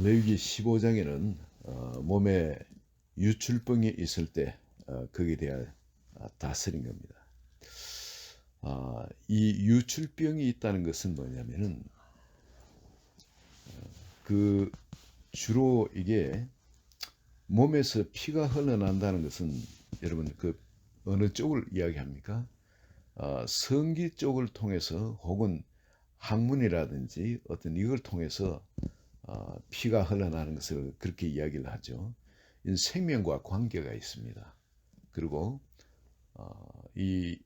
레위기 15장에는 몸에 유출병이 있을 때 거기에 대한 다스린 겁니다. 이 유출병이 있다는 것은 뭐냐면은 그 주로 이게 몸에서 피가 흘러난다는 것은 여러분 그 어느 쪽을 이야기합니까? 성기 쪽을 통해서 혹은 항문이라든지 어떤 이걸 통해서 피가 흘러나는 것을 그렇게 이야기를 하죠. 이 생명과 관계가 있습니다. 그리고 이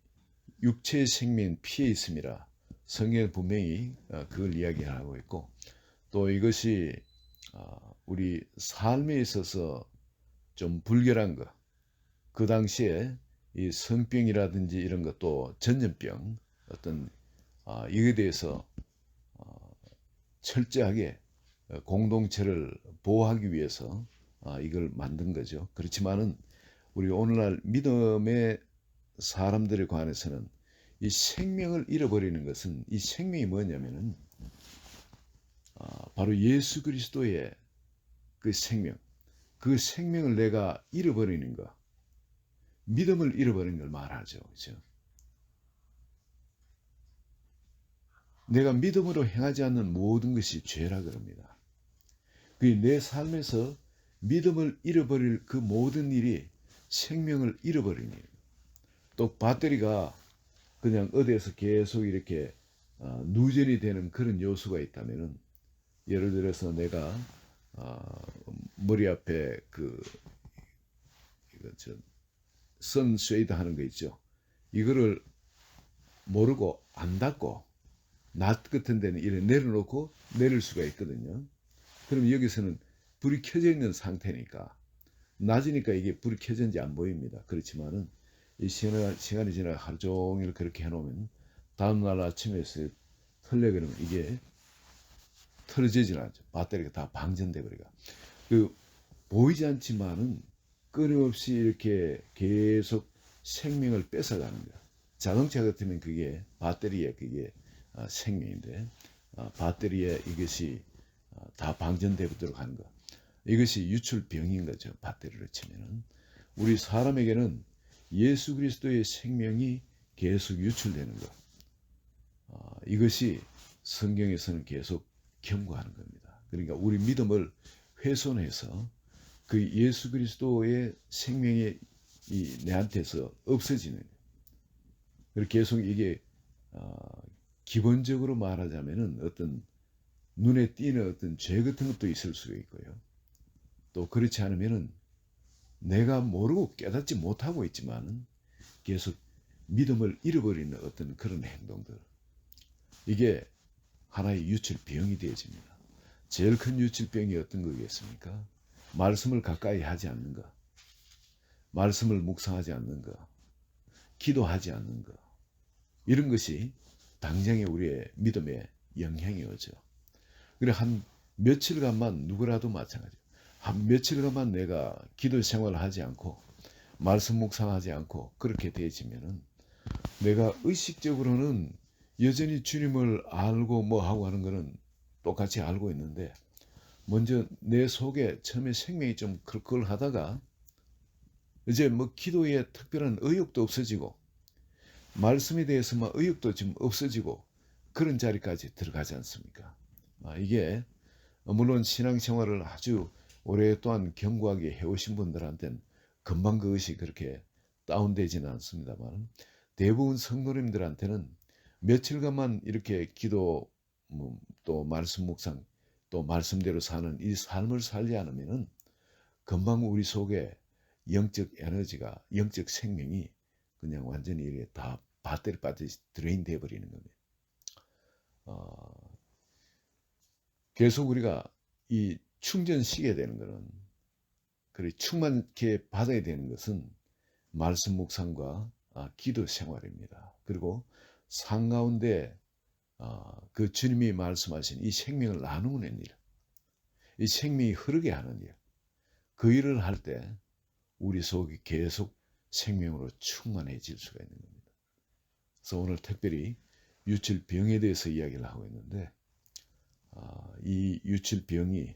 육체의 생명 피에 있음이라 성경에 분명히 그걸 이야기하고 있고, 또 이것이 우리 삶에 있어서 좀 불결한 것, 그 당시에 이 성병이라든지 이런 것도 전염병 어떤 이에 대해서 철저하게 공동체를 보호하기 위해서 이걸 만든 거죠. 그렇지만은 우리 오늘날 믿음의 사람들에 관해서는 이 생명을 잃어버리는 것은, 이 생명이 뭐냐면은 바로 예수 그리스도의 그 생명, 그 생명을 내가 잃어버리는 것, 믿음을 잃어버리는 걸 말하죠. 그렇죠? 내가 믿음으로 행하지 않는 모든 것이 죄라 그럽니다. 내 삶에서 믿음을 잃어버릴 그 모든 일이 생명을 잃어버리는 일. 또 배터리가 그냥 어디에서 계속 이렇게 누전이 되는 그런 요소가 있다면은, 예를 들어서 내가 머리 앞에 그 이거 선쉐이드 하는 거 있죠. 이거를 모르고 안 닫고 낮 같은 데는 이렇게 내려놓고 내릴 수가 있거든요. 그럼 여기서는 불이 켜져 있는 상태니까 낮이니까 이게 불이 켜졌는지 안 보입니다. 그렇지만은 이 시간이 지나 하루 종일 그렇게 해놓으면 다음날 아침에 털려 그러면 이게 틀어지질 않죠. 배터리가 다 방전돼 버리가. 그 보이지 않지만은 끊임없이 이렇게 계속 생명을 뺏어가는 거야. 자동차 같으면 그게 배터리에 그게 생명인데 배터리에 이것이 다 방전되도록 하는 것. 이것이 유출병인 거죠. 배터리로 치면은. 우리 사람에게는 예수 그리스도의 생명이 계속 유출되는 것. 이것이 성경에서는 계속 경고하는 겁니다. 그러니까 우리 믿음을 훼손해서 그 예수 그리스도의 생명이 내한테서 없어지는, 그리고 계속 이게 기본적으로 말하자면은 어떤 눈에 띄는 어떤 죄 같은 것도 있을 수가 있고요. 또 그렇지 않으면은 내가 모르고 깨닫지 못하고 있지만은 계속 믿음을 잃어버리는 어떤 그런 행동들, 이게 하나의 유출병이 되어집니다. 제일 큰 유출병이 어떤 거겠습니까? 말씀을 가까이 하지 않는 것, 말씀을 묵상하지 않는 것, 기도하지 않는 것, 이런 것이 당장에 우리의 믿음에 영향이 오죠. 그래 한 며칠간만, 누구라도 마찬가지, 한 며칠간만 내가 기도 생활을 하지 않고 말씀 묵상하지 않고 그렇게 되어지면은 내가 의식적으로는 여전히 주님을 알고 뭐 하고 하는 거는 똑같이 알고 있는데, 먼저 내 속에 처음에 생명이 좀 클클하다가 이제 뭐 기도에 특별한 의욕도 없어지고 말씀에 대해서만 의욕도 좀 없어지고 그런 자리까지 들어가지 않습니까? 이게 물론 신앙생활을 아주 오랫동안 견고하게 해오신 분들한테는 금방 그것이 그렇게 다운되지는 않습니다만, 대부분 성도님들한테는 며칠간만 이렇게 기도, 또 말씀 묵상, 또 말씀대로 사는 이 삶을 살지 않으면은 금방 우리 속에 영적 에너지가, 영적 생명이 그냥 완전히 이렇게 다 배터리 빠지듯이 드레인 돼 버리는 겁니다. 계속 우리가 이 충전시켜야 되는 것은, 그리고 충만케 받아야 되는 것은 말씀 묵상과 기도 생활입니다. 그리고 상 가운데 그 주님이 말씀하신 이 생명을 나누는 일, 이 생명이 흐르게 하는 일, 그 일을 할 때 우리 속이 계속 생명으로 충만해질 수가 있는 겁니다. 그래서 오늘 특별히 유출병에 대해서 이야기를 하고 있는데, 이 유출병이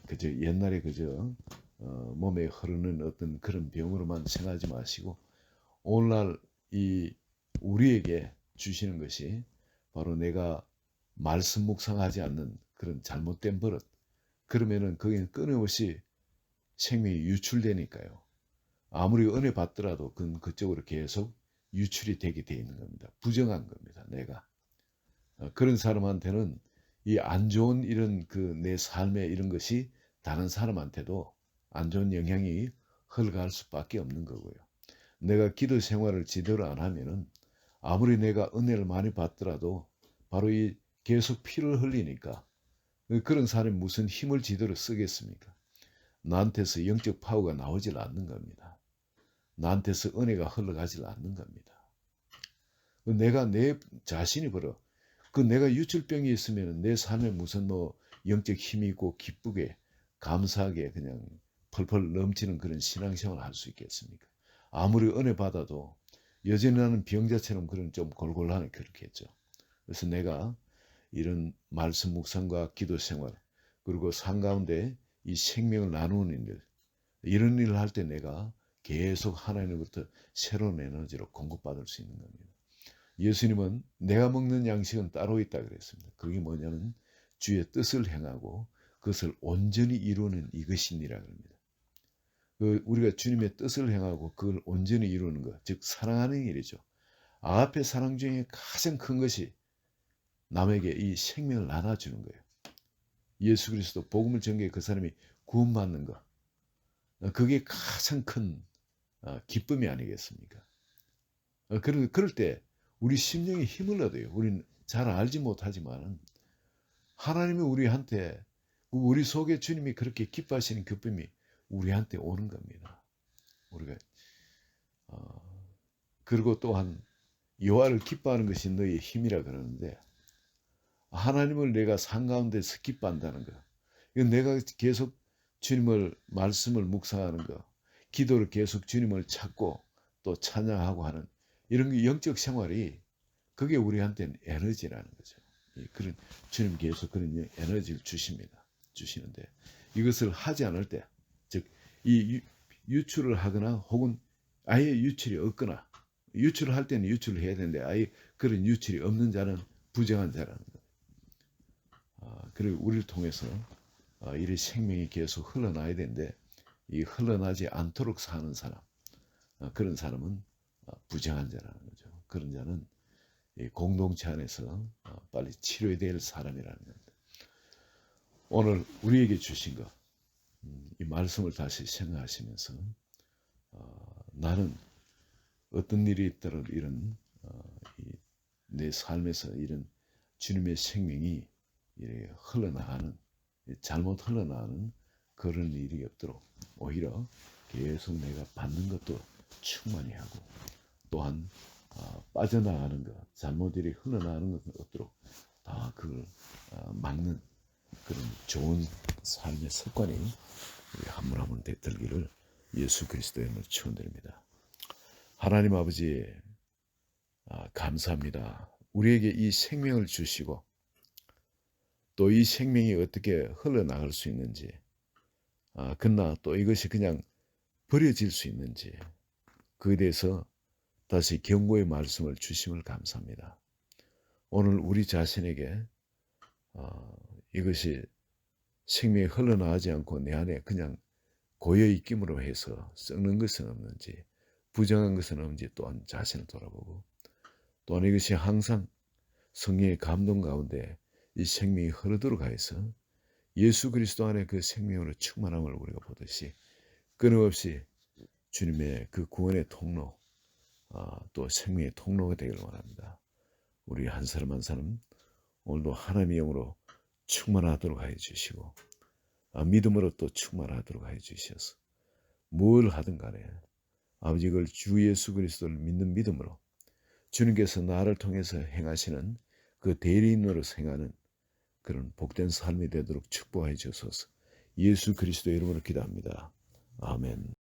그저 옛날에 그저 몸에 흐르는 어떤 그런 병으로만 생각하지 마시고 오늘날 이 우리에게 주시는 것이 바로 내가 말씀 묵상하지 않는 그런 잘못된 버릇. 그러면은 거기는 끊임없이 생명이 유출되니까요. 아무리 은혜 받더라도 그쪽으로 계속 유출이 되게 돼 있는 겁니다. 부정한 겁니다. 내가. 그런 사람한테는 이 안 좋은 이런 그 내 삶의 이런 것이 다른 사람한테도 안 좋은 영향이 흘러갈 수밖에 없는 거고요. 내가 기도 생활을 제대로 안 하면은 아무리 내가 은혜를 많이 받더라도 바로 이 계속 피를 흘리니까 그런 사람이 무슨 힘을 제대로 쓰겠습니까? 나한테서 영적 파워가 나오질 않는 겁니다. 나한테서 은혜가 흘러가질 않는 겁니다. 내가 내 자신이 벌어 그 내가 유출병이 있으면 내 삶에 무슨 뭐 영적 힘이 있고 기쁘게 감사하게 그냥 펄펄 넘치는 그런 신앙생활을 할 수 있겠습니까? 아무리 은혜 받아도 여전히 나는 병자처럼 그런 좀 골골하네 그렇게 했죠. 그래서 내가 이런 말씀 묵상과 기도 생활 그리고 삶 가운데 이 생명을 나누는 일 이런 일을 할 때 내가 계속 하나님으로부터 새로운 에너지로 공급받을 수 있는 겁니다. 예수님은 내가 먹는 양식은 따로 있다 그랬습니다. 그게 뭐냐면 주의 뜻을 행하고 그것을 온전히 이루는 이것이니라 그럽니다. 우리가 주님의 뜻을 행하고 그걸 온전히 이루는 것, 즉 사랑하는 일이죠. 아가페 사랑 중에 가장 큰 것이 남에게 이 생명을 나눠주는 거예요. 예수 그리스도 복음을 전개해 그 사람이 구원받는 것. 그게 가장 큰 기쁨이 아니겠습니까? 그럴 때 우리 심령에 힘을 얻어요. 우리는 잘 알지 못하지만 하나님이 우리한테 우리 속에 주님이 그렇게 기뻐하시는 기쁨이 우리한테 오는 겁니다. 우리가 그리고 또한 여호와를 기뻐하는 것이 너희의 힘이라 그러는데 하나님을 내가 삶 가운데서 기뻐한다는 거. 이건 내가 계속 주님을 말씀을 묵상하는 거, 기도를 계속 주님을 찾고 또 찬양하고 하는 이런 게 영적 생활이 그게 우리한테는 에너지라는 거죠. 그런 주님 계속 그런 에너지를 주시는데 이것을 하지 않을 때, 즉 이 유출을 하거나 혹은 아예 유출이 없거나 유출을 할 때는 유출을 해야 되는데 아예 그런 유출이 없는 자는 부정한 자라는 거예요. 그리고 우리를 통해서 이 생명이 계속 흘러나야 되는데 이 흘러나지 않도록 사는 사람, 그런 사람은 부정한 자라는 거죠. 그런 자는 공동체 안에서 빨리 치료해야 될 사람이라는 겁니다. 오늘 우리에게 주신 것, 이 말씀을 다시 생각하시면서 나는 어떤 일이 있더라도 이런 내 삶에서 이런 주님의 생명이 흘러나가는 잘못 흘러나가는 그런 일이 없도록 오히려 계속 내가 받는 것도 충만히 하고 또한 빠져나가는 것, 잘못 일이 흘러나가는 것은 없도록 다 그걸 막는 그런 좋은 삶의 습관이 우리 한 분 한 분 되들기를 예수 그리스도의 이름으로 축원드립니다. 하나님 아버지 감사합니다. 우리에게 이 생명을 주시고 또 이 생명이 어떻게 흘러나갈 수 있는지 그러나 또 이것이 그냥 버려질 수 있는지 그에 대해서 다시 경고의 말씀을 주심을 감사합니다. 오늘 우리 자신에게 이것이 생명이 흘러나가지 않고 내 안에 그냥 고여있기으로 해서 썩는 것은 없는지 부정한 것은 없는지 또한 자신을 돌아보고 또한 이것이 항상 성령의 감동 가운데 이 생명이 흐르도록 하여서 예수 그리스도 안에 그 생명으로 충만함을 우리가 보듯이 끊임없이 주님의 그 구원의 통로 또 생명의 통로가 되기를 원합니다. 우리 한 사람 한 사람 오늘도 하나님의 영으로 충만하도록 하여 주시고 믿음으로 또 충만하도록 하여 주셔서 뭘 하든 간에 아버지 이걸 주 예수 그리스도를 믿는 믿음으로 주님께서 나를 통해서 행하시는 그 대리인으로 행하는 그런 복된 삶이 되도록 축복하여 주소서. 예수 그리스도의 이름으로 기도합니다. 아멘.